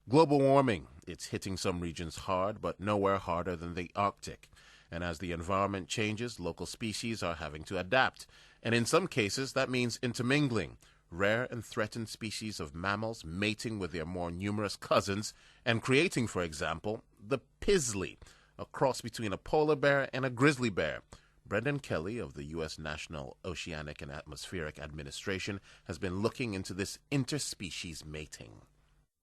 Global warming, it's hitting some regions hard, but nowhere harder than the Arctic. And as the environment changes, local species are having to adapt. And in some cases, that means intermingling. Rare and threatened species of mammals mating with their more numerous cousins and creating, for example, the Pizzly, a cross between a polar bear and a grizzly bear. Brendan Kelly of the U.S. National Oceanic and Atmospheric Administration has been looking into this interspecies mating.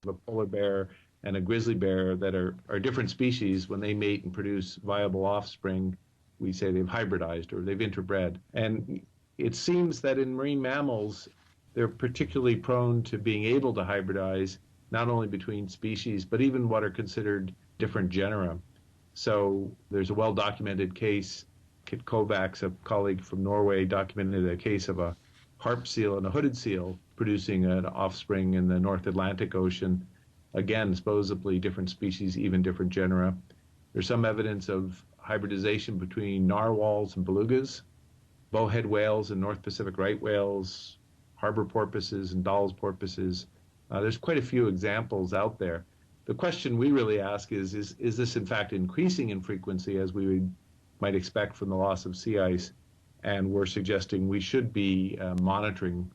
A polar bear and a grizzly bear that are different species, when they mate and produce viable offspring, we say they've hybridized or they've interbred. And it seems that in marine mammals, they're particularly prone to being able to hybridize, not only between species, but even what are considered different genera. So there's a well-documented case. Kit Kovacs, a colleague from Norway, documented a case of a harp seal and a hooded seal producing an offspring in the North Atlantic Ocean. Again, supposedly different species, even different genera. There's some evidence of hybridization between narwhals and belugas, bowhead whales and North Pacific right whales, harbor porpoises and Dall's porpoises. There's quite a few examples out there. The question we really ask is this in fact increasing in frequency as we might expect from the loss of sea ice? And we're suggesting we should be monitoring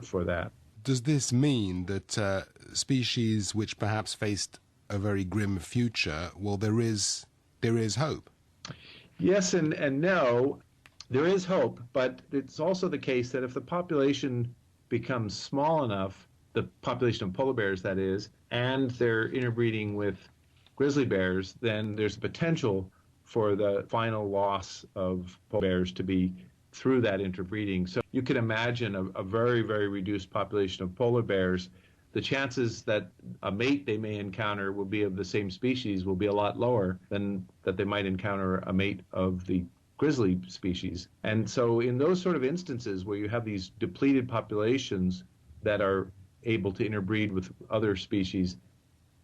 for that. Does this mean that species which perhaps faced a very grim future, well, there is hope? Yes and no. There is hope, but it's also the case that if the population becomes small enough, the population of polar bears, that is, and they're interbreeding with grizzly bears, then there's a potential for the final loss of polar bears to be through that interbreeding. So you can imagine a very, very reduced population of polar bears. The chances that a mate they may encounter will be of the same species will be a lot lower than that they might encounter a mate of the grizzly species. And so in those sort of instances where you have these depleted populations that are able to interbreed with other species,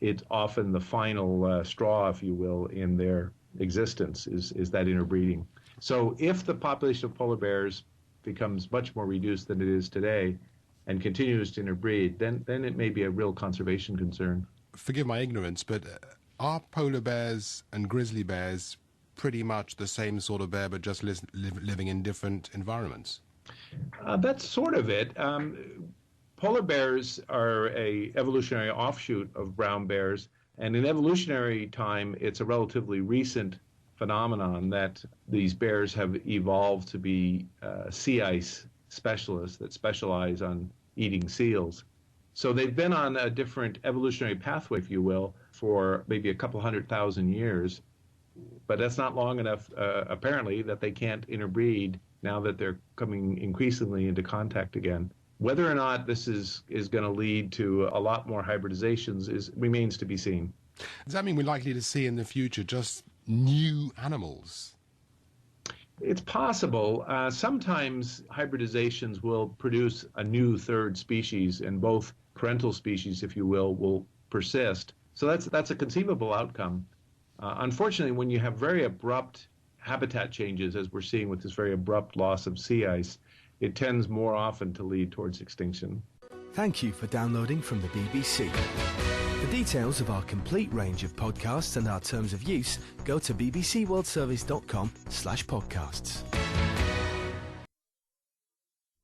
it's often the final straw, if you will, in their existence is that interbreeding. So if the population of polar bears becomes much more reduced than it is today and continues to interbreed, then it may be a real conservation concern. Forgive my ignorance, but are polar bears and grizzly bears pretty much the same sort of bear, but just living in different environments? That's sort of it. Polar bears are a evolutionary offshoot of brown bears, and in evolutionary time, it's a relatively recent phenomenon that these bears have evolved to be sea ice specialists that specialize on eating seals. So they've been on a different evolutionary pathway, if you will, for maybe a couple 100,000 years. But that's not long enough, apparently, that they can't interbreed now that they're coming increasingly into contact again. Whether or not this is going to lead to a lot more hybridizations remains to be seen. Does that mean we're likely to see in the future just new animals? It's possible. Sometimes hybridizations will produce a new third species, and both parental species, if you will persist. So that's a conceivable outcome. Unfortunately, when you have very abrupt habitat changes, as we're seeing with this very abrupt loss of sea ice, it tends more often to lead towards extinction. Thank you for downloading from the BBC. For details of our complete range of podcasts and our terms of use, go to bbcworldservice.com/podcasts.